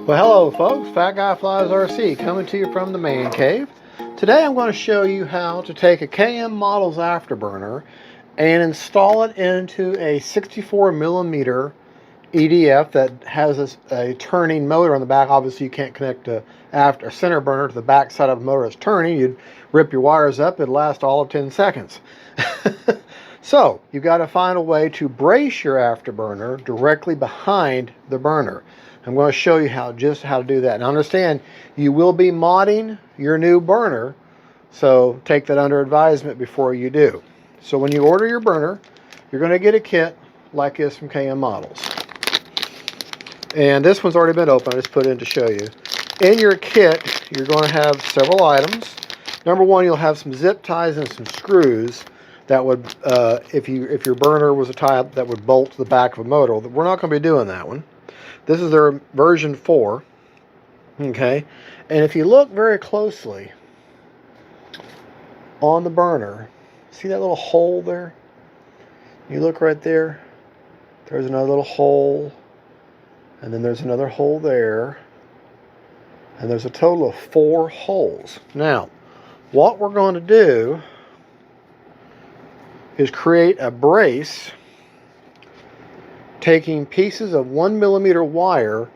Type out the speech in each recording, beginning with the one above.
Well, hello folks, Fat Guy Flies RC coming to you from the man cave. Today I'm going to show you how to take a KM Models afterburner and install it into a 64mm EDF that has a turning motor on the back. Obviously you can't connect a center burner to the back side of a motor that's turning. You'd rip your wires up, it'd last all of 10 seconds. So you've got to find a way to brace your afterburner directly behind the burner. I'm going to show you just how to do that. And understand, you will be modding your new burner, so take that under advisement before you do. So when you order your burner, you're going to get a kit like this from KM Models. And this one's already been opened. I just put it in to show you. In your kit, you're going to have several items. Number one, you'll have some zip ties and some screws that would, if your burner was a type that would bolt to the back of a motor. We're not going to be doing that one. This is their version 4, okay? And if you look very closely on the burner, see that little hole there? You look right there, there's another little hole, and then there's another hole there, and there's a total of 4 holes. Now, what we're going to do is create a brace taking pieces of 1mm wire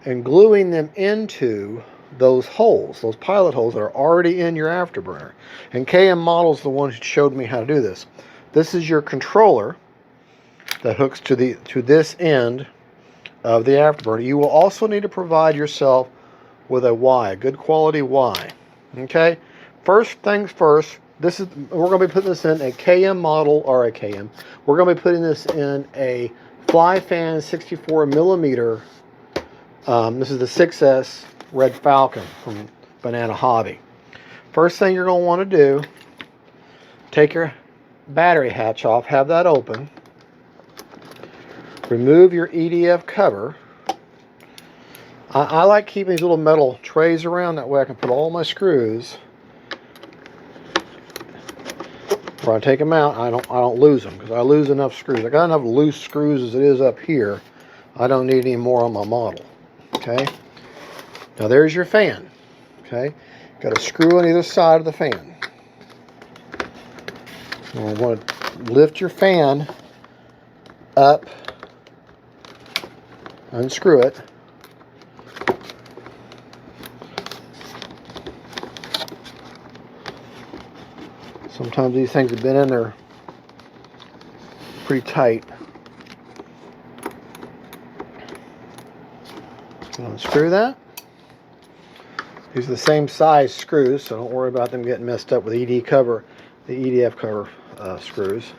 and gluing them into those holes, those pilot holes that are already in your afterburner. And KM Models the one who showed me how to do this. This is your controller that hooks to this end of the afterburner. You will also need to provide yourself with a Y, a good quality Y. Okay? First things first, we're going to be putting this in a KM model, or a KM. We're going to be putting this in a Fly Fan 64mm. This is the 6S Red Falcon from Banana Hobby. First thing you're going to want to do, take your battery hatch off, have that open. Remove your EDF cover. I like keeping these little metal trays around, that way I can put all my screws. When I take them out, I don't lose them, because I lose enough screws. I got enough loose screws as it is up here. I don't need any more on my model. Okay. Now there's your fan. Okay. Got a screw on either side of the fan. And I want to lift your fan up, unscrew it. Sometimes these things have been in there pretty tight. Unscrew that. These are the same size screws, so don't worry about them getting messed up with the EDF cover screws.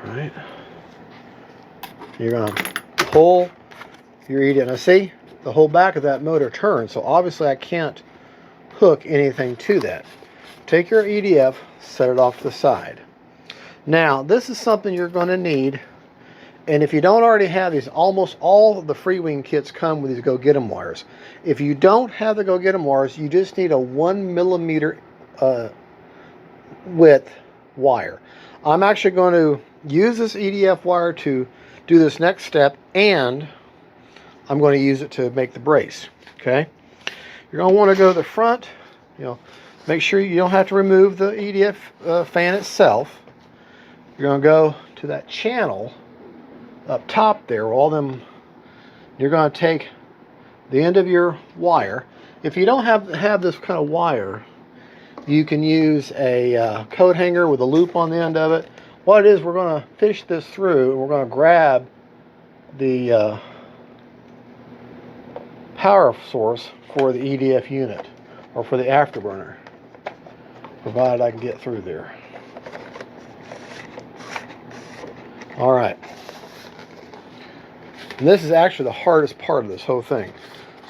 All right. You're going to pull your EDF. Now see, the whole back of that motor turns, so obviously I can't hook anything to that. Take your EDF, set it off to the side. Now this is something you're going to need, and if you don't already have these, almost all of the Freewing kits come with these Go Get 'em wires. If you don't have the Go Get 'em wires, you just need a 1mm width wire. I'm actually going to use this EDF wire to do this next step, and I'm going to use it to make the brace. Okay. You're going to want to go to the front, make sure you don't have to remove the EDF fan itself. You're going to go to that channel up top there, all them. You're going to take the end of your wire. If you don't have this kind of wire, you can use a coat hanger with a loop on the end of it. What it is, we're going to fish this through, and we're going to grab the power source for the EDF unit, or for the afterburner, provided I can get through there. Alright. And this is actually the hardest part of this whole thing.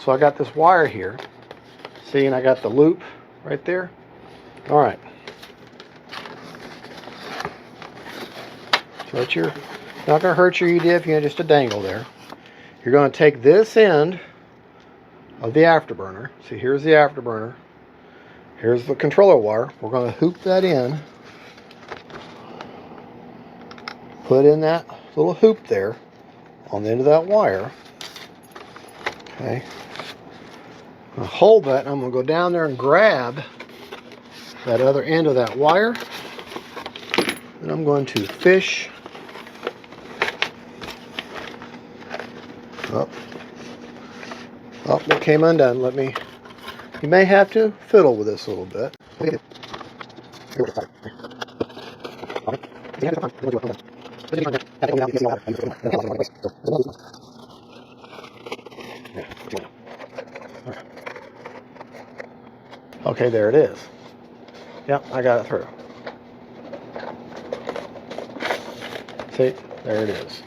So I got this wire here. See, and I got the loop right there. Alright. So it's not going to hurt your EDF unit, just a dangle there. You're going to take this end of the afterburner. See, here's the afterburner. Here's the controller wire. We're going to hoop that in. Put in that little hoop there. on the end of that wire. Okay. I'm going to hold that, and I'm going to go down there and grab that other end of that wire. And I'm going to fish up. Oh, it came undone. You may have to fiddle with this a little bit. Okay, there it is. Yep, I got it through. See, there it is.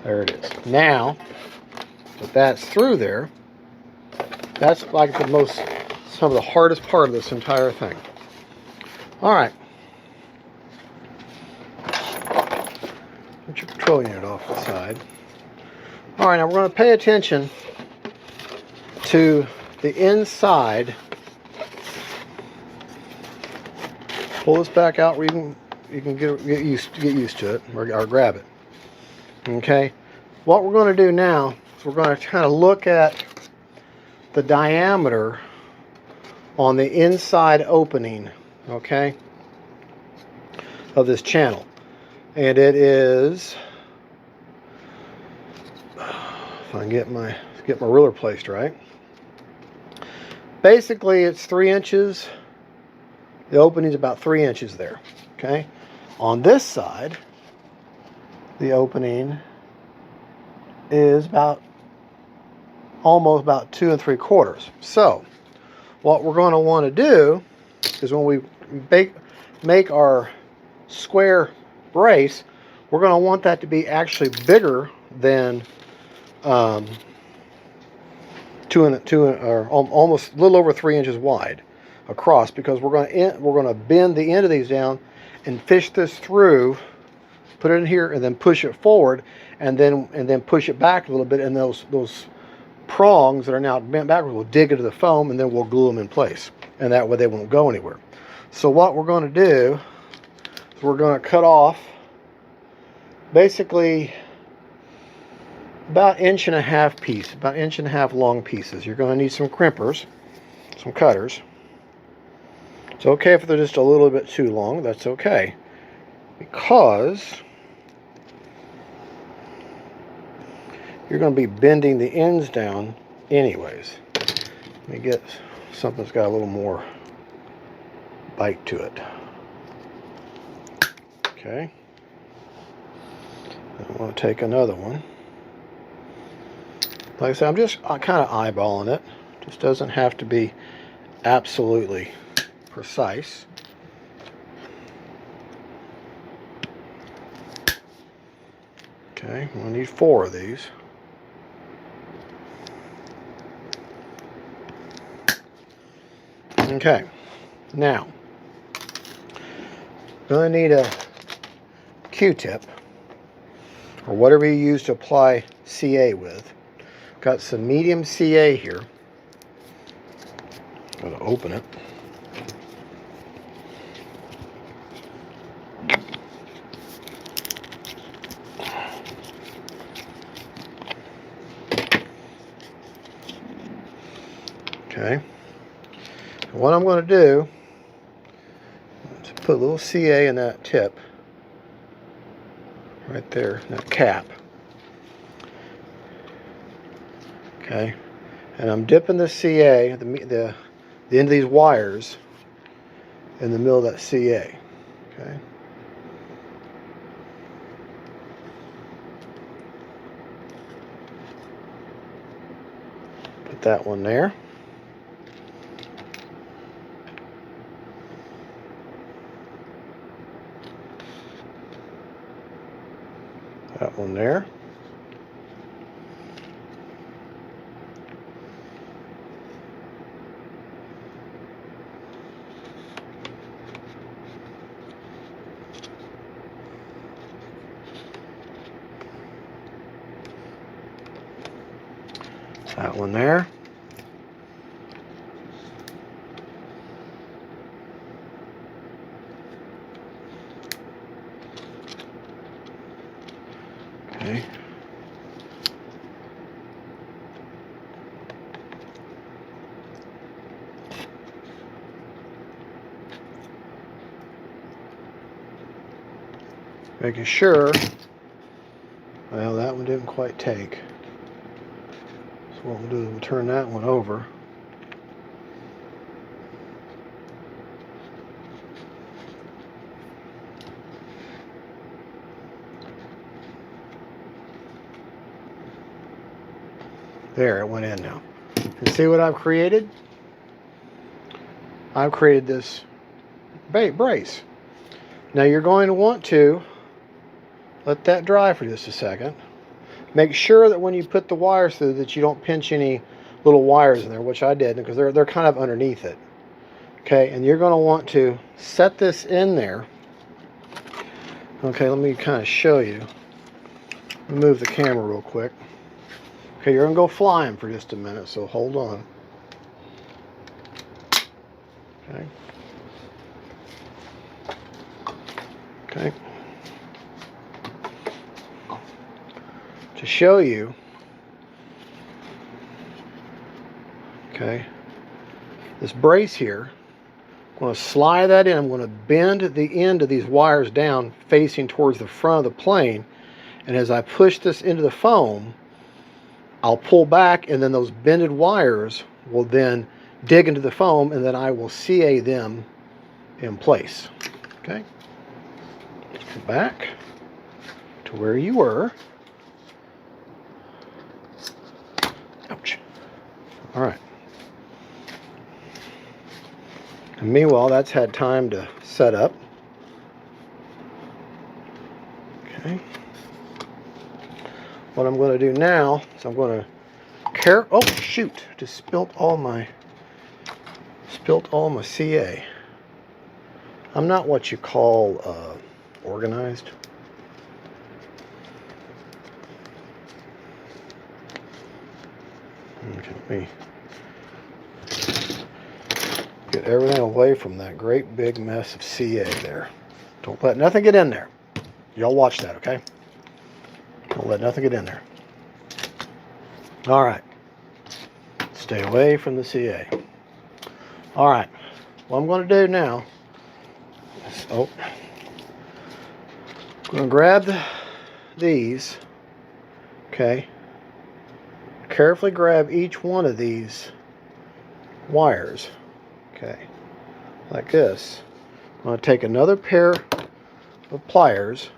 There it is. Now, if that's through there, that's like some of the hardest part of this entire thing. All right. Put your control unit off the side. All right, now we're going to pay attention to the inside. Pull this back out where you can get used to it, or grab it. Okay. What we're going to do now is we're going to kind of look at the diameter on the inside opening, okay, of this channel, and it is, if I can get my ruler placed right, basically it's 3 inches. The opening is about 3 inches there. Okay, on this side, the opening is almost about 2 3/4. So, what we're going to want to do is when we make our square brace, we're going to want that to be actually bigger than almost a little over 3 inches wide across, because we're going to bend the end of these down and fish this through, put it in here, and then push it forward, and then push it back a little bit, and those prongs that are now bent backwards will dig into the foam, and then we'll glue them in place, and that way they won't go anywhere. So what we're going to do is we're going to cut off basically about 1.5 inch about 1.5 inch long pieces. You're going to need some crimpers, some cutters. It's okay if they're just a little bit too long. That's okay, because you're going to be bending the ends down anyways. Let me get something that's got a little more bite to it. Okay. I want to take another one. Like I said, I'm just kind of eyeballing it. Just doesn't have to be absolutely precise. Okay, we'll need 4 of these. Okay, now, going to need a Q-tip, or whatever you use to apply CA with. Got some medium CA here. Got to open it. Okay. What I'm going to do is put a little CA in that tip right there, that cap. Okay, and I'm dipping the CA, the end of these wires, in the middle of that CA. Okay. Put that one there. That one there. That one there. Okay. Making sure, well, that one didn't quite take. So what we'll do is we'll turn that one over. There, it went in now. And see what I've created? I've created this brace. Now you're going to want to let that dry for just a second. Make sure that when you put the wires through that you don't pinch any little wires in there, which I did because they're kind of underneath it. Okay, and you're going to want to set this in there. Okay, let me kind of show you. Let me move the camera real quick. Okay, you're going to go flying for just a minute, so hold on. Okay. Okay. To show you, okay, this brace here, I'm going to slide that in. I'm going to bend the end of these wires down facing towards the front of the plane, and as I push this into the foam, I'll pull back, and then those bended wires will then dig into the foam, and then I will CA them in place. Okay, come back to where you were. Ouch. All right. And meanwhile, that's had time to set up. Okay. What I'm going to do now is I'm going to oh shoot! Just spilt all my CA. I'm not what you call organized. Okay, let me get everything away from that great big mess of CA there. Don't let nothing get in there. Y'all watch that, okay? Don't let nothing get in there. All right. Stay away from the CA. All right. What I'm going to do now is, I'm going to grab these, okay? Carefully grab each one of these wires, okay, like this. I'm going to take another pair of pliers,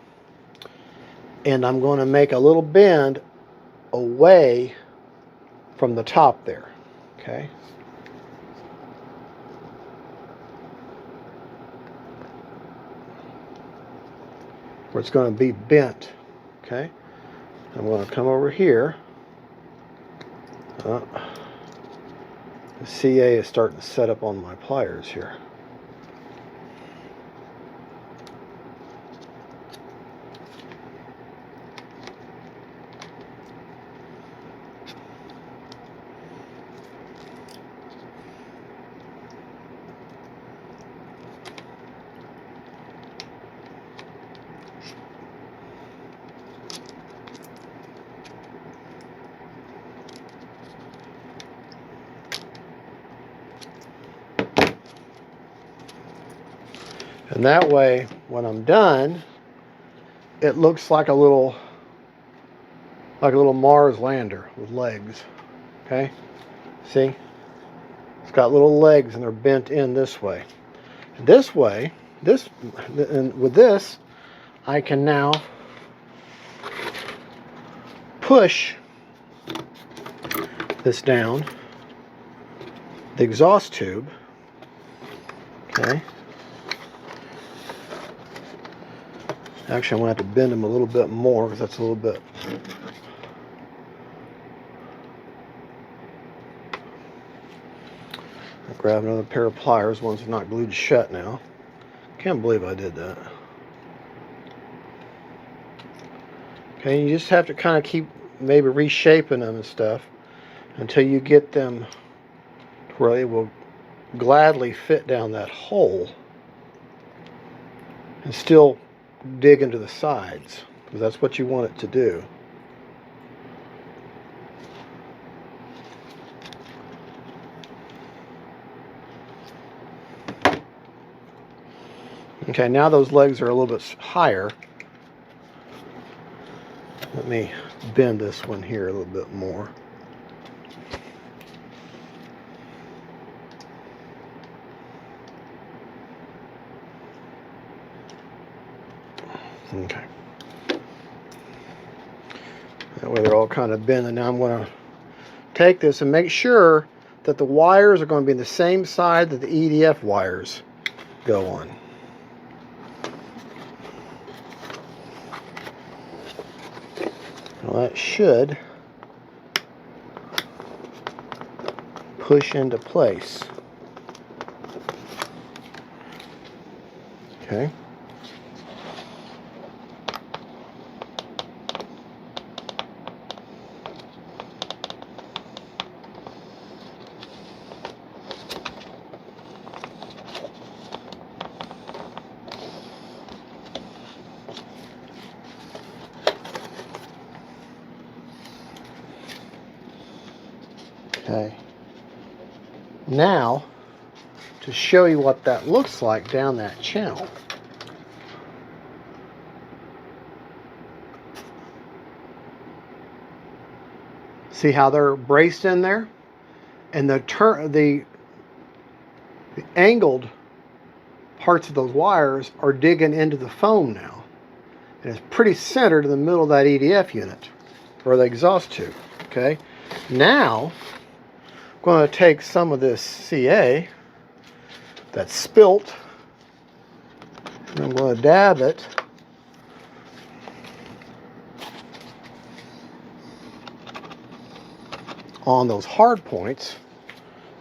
and I'm going to make a little bend away from the top there, okay? Where it's going to be bent, okay? I'm going to come over here. The CA is starting to set up on my pliers here. And that way, when I'm done, it looks like a little Mars lander with legs. Okay? See? It's got little legs and they're bent in this way. And this way, and with this, I can now push this down the exhaust tube. Okay? Actually, I'm going to have to bend them a little bit more because that's a little bit. I'll grab another pair of pliers. One's not glued shut now. Can't believe I did that. Okay, you just have to kind of keep maybe reshaping them and stuff until you get them to where they will gladly fit down that hole and still dig into the sides. because that's what you want it to do. Okay, now those legs are a little bit higher. Let me bend this one here a little bit more. Okay. That way they're all kind of bent, and now I'm going to take this and make sure that the wires are going to be the same side that the EDF wires go on. Well, that should push into place. Okay. Okay. Now, to show you what that looks like down that channel. See how they're braced in there? And the angled parts of those wires are digging into the foam now. And it's pretty centered in the middle of that EDF unit, or the exhaust tube. Okay. Now, I'm going to take some of this CA that's spilt, and I'm going to dab it on those hard points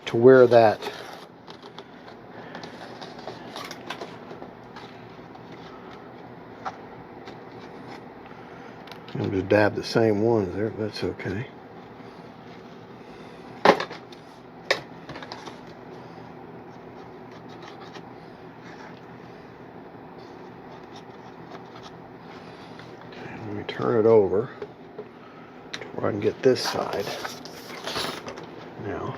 to where that I'm just dab the same ones there, but that's okay. Let me turn it over to where I can get this side now.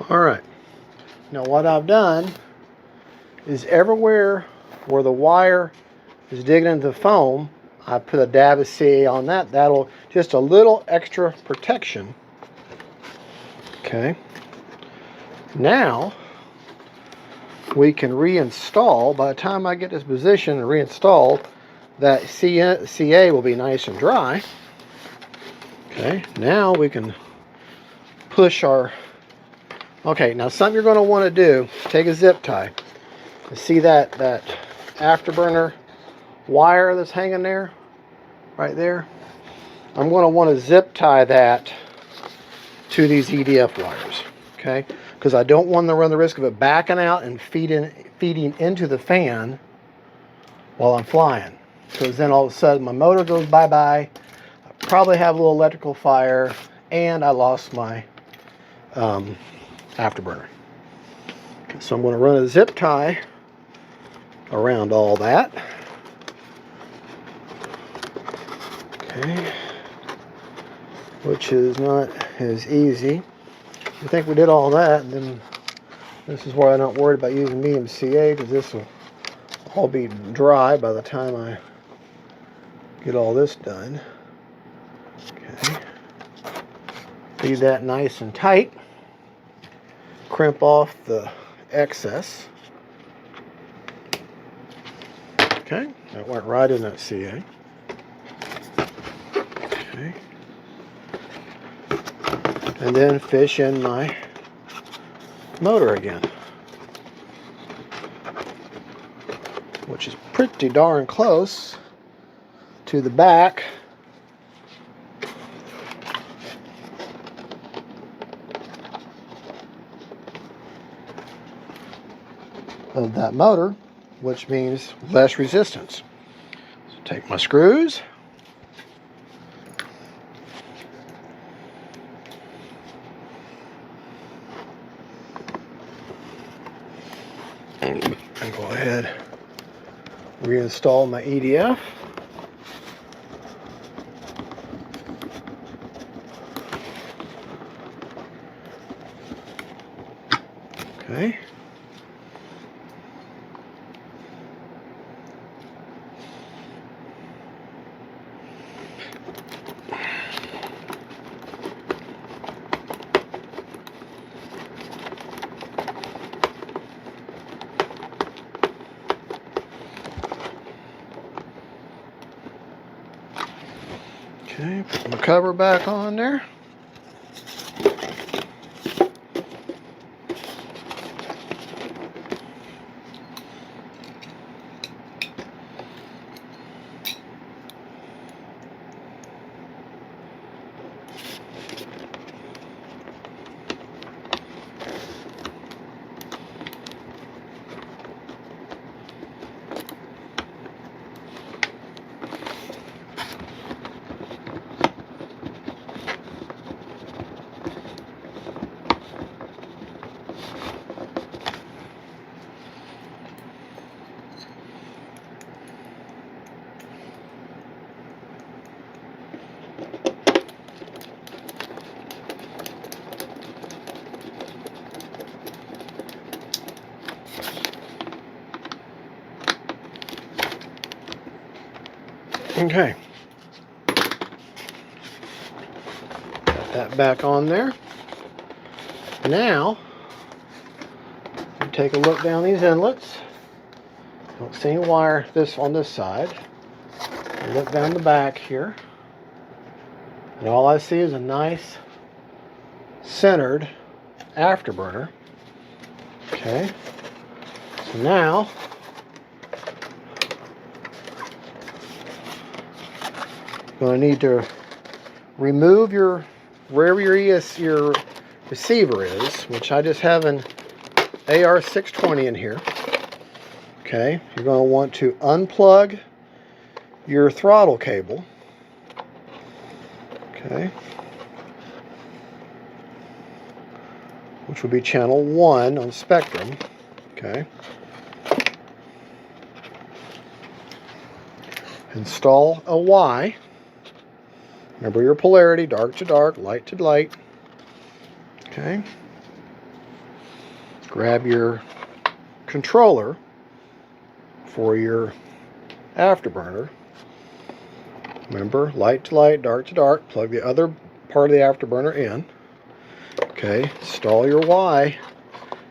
All right. Now what I've done is everywhere where the wire is digging into the foam, I put a dab of CA on that. That'll just a little extra protection. Okay. Now we can reinstall. By the time I get this position and reinstall, that CA will be nice and dry. Okay. Now we can push our. Okay. Now something you're going to want to do: take a zip tie. See that afterburner wire that's hanging there, right there? I'm going to want to zip tie that to these EDF wires, okay? Because I don't want to run the risk of it backing out and feeding into the fan while I'm flying. Because then all of a sudden my motor goes bye-bye, I probably have a little electrical fire, and I lost my afterburner. Okay, so I'm going to run a zip tie around all that. Okay. Which is not as easy. I think we did all that, and then this is where I'm not worried about using medium CA, because this will all be dry by the time I get all this done. Okay. Leave that nice and tight. Crimp off the excess. Okay, that went right in that CA. Okay. And then fish in my motor again, which is pretty darn close to the back of that motor. which means less resistance. So take my screws. And go ahead, reinstall my EDF. Okay. Okay, put my cover back on there. Okay, got that back on there. Now, take a look down these inlets. Don't see any wire on this side. Look down the back here, and all I see is a nice centered afterburner. Okay, so now going to need to remove wherever your receiver is, which I just have an AR620 in here. Okay, you're going to want to unplug your throttle cable. Okay, which will be channel 1 on Spectrum. Okay, install a Y. Remember your polarity, dark to dark, light to light. Okay. Grab your controller for your afterburner. Remember, light to light, dark to dark. Plug the other part of the afterburner in. Okay, install your Y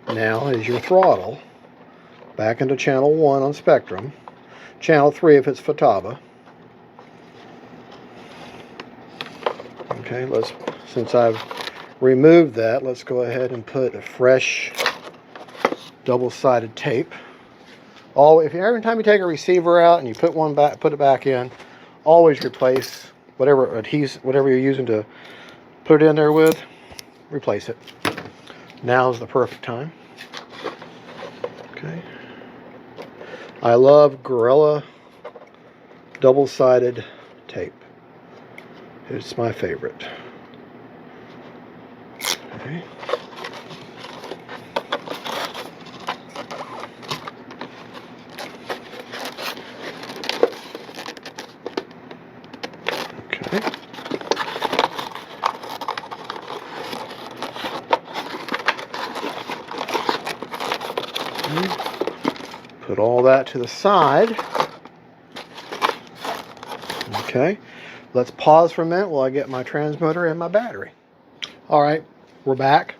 now as your throttle. Back into channel 1 on Spectrum. Channel 3 if it's Futaba. Okay, since I've removed that, let's go ahead and put a fresh double-sided tape. Every time you take a receiver out and you put it back in, always replace whatever you're using to put it in there with. Replace it. Now is the perfect time. Okay. I love Gorilla double-sided tape. It's my favorite. Okay. Okay. Put all that to the side. Okay. Let's pause for a minute while I get my transmitter and my battery. All right, we're back.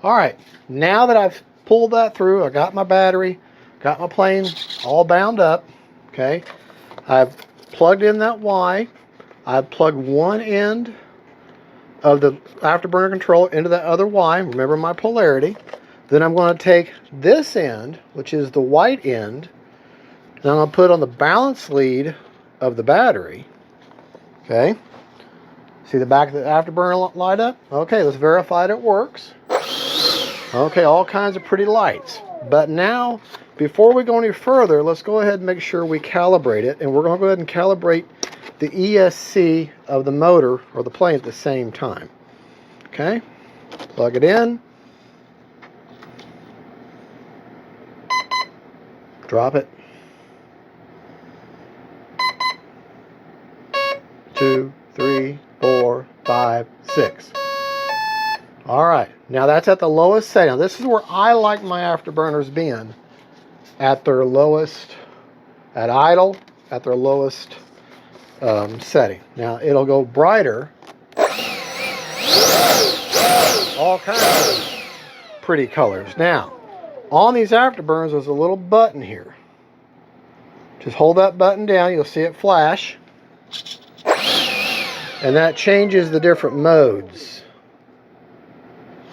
All right, now that I've pulled that through, I got my battery, got my plane all bound up. Okay, I've plugged in that Y. I've plugged one end of the afterburner controller into that other Y. Remember my polarity. Then I'm going to take this end, which is the white end, and I'm going to put on the balance lead of the battery. Okay, see the back of the afterburner light up? Okay, let's verify that it works. Okay, all kinds of pretty lights. But now, before we go any further, let's go ahead and make sure we calibrate it. And we're going to go ahead and calibrate the ESC of the motor or the plane at the same time. Okay, plug it in. Drop it. 2, 3, 4, 5, 6. All right, now that's at the lowest setting. Now this is where I like my afterburners being, at their lowest, at idle, at their lowest setting. Now it'll go brighter, all kinds of pretty colors. Now on these afterburners, there's a little button here. Just hold that button down, you'll see it flash. And that changes the different modes.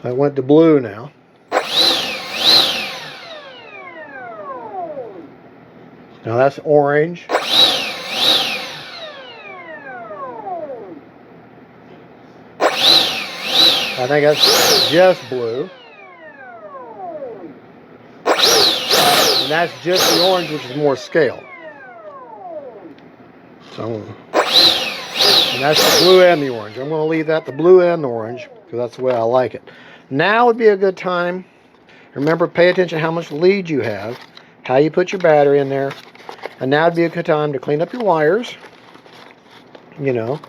I went to blue now. Now that's orange. I think that's just blue. And that's just the orange, which is more scale. So, and that's the blue and the orange. I'm going to leave that the blue and the orange because that's the way I like it. Now would be a good time. Remember, pay attention how much lead you have, how you put your battery in there. And now would be a good time to clean up your wires. You know,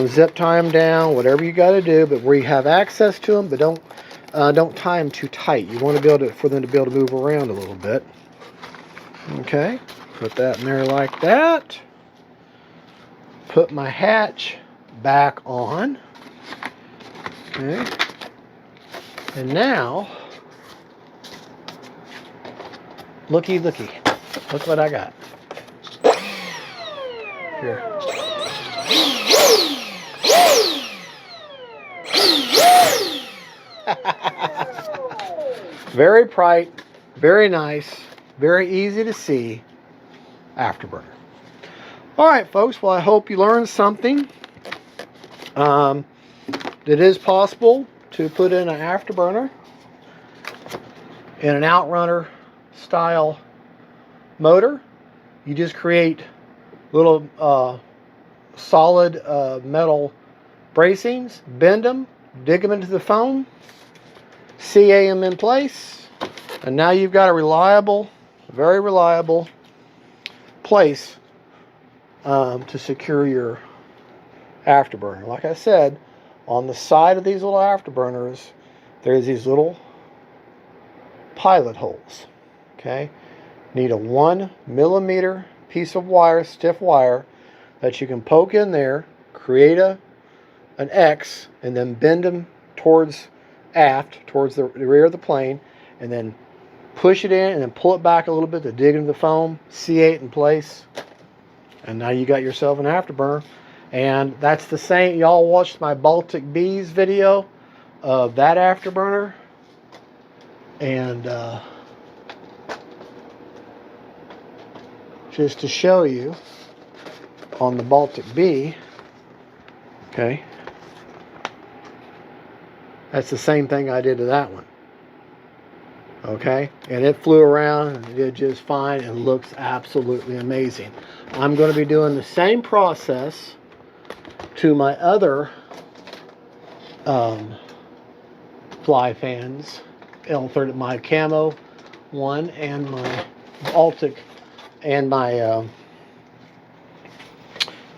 zip tie them down, whatever you got to do, but where you have access to them, but don't tie them too tight. You want to be able to, for them to be able to move around a little bit. Okay, put that in there like that. Put my hatch back on. Okay, and now, looky, look what I got here. Very bright, very nice, very easy to see afterburner. All right, folks. Well, I hope you learned something. It is possible to put in an afterburner in an OUTRUNNER style motor. You just create little solid metal bracings, bend them, dig them into the foam, CA them in place, and now you've got a reliable, very reliable place to secure your afterburner. Like I said, on the side of these little afterburners, there's these little pilot holes. Okay, need a 1 millimeter piece of wire, stiff wire, that you can poke in there, create an X, and then bend them towards aft, towards the rear of the plane, and then push it in and then pull it back a little bit to dig into the foam, CA it in place, and now you got yourself an afterburner. And that's the same. Y'all watched my Baltic Bees video of that afterburner, and just to show you on the Baltic Bee, okay, that's the same thing I did to that one. Okay, and it flew around and did just fine and looks absolutely amazing. I'm going to be doing the same process to my other fly fans, L30, my camo one and my Baltic and my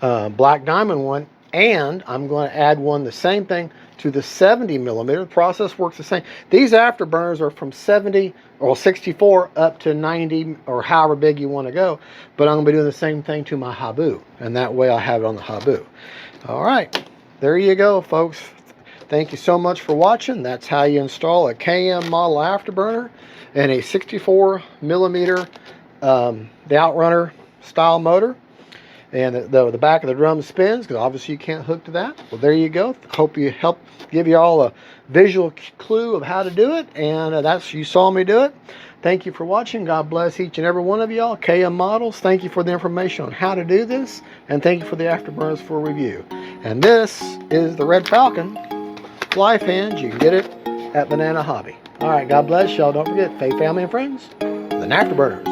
black diamond one, and I'm going to add one, the same thing, to the 70 millimeter. The process works the same. These afterburners are from 70 or 64 up to 90 or however big you want to go, but I'm going to be doing the same thing to my Habu, and that way I have it on the Habu. All right, there you go, folks. Thank you so much for watching. That's how you install a KM model afterburner and a 64 millimeter the OUTRUNNER style motor. And the back of the drum spins, because obviously you can't hook to that. Well, there you go. Hope you help give you all a visual clue of how to do it. And you saw me do it. Thank you for watching. God bless each and every one of y'all. KM Models, thank you for the information on how to do this. And thank you for the afterburners for review. And this is the Red Falcon fly fans. You can get it at Banana Hobby. All right, God bless y'all. Don't forget, faith, family, and friends. than afterburners.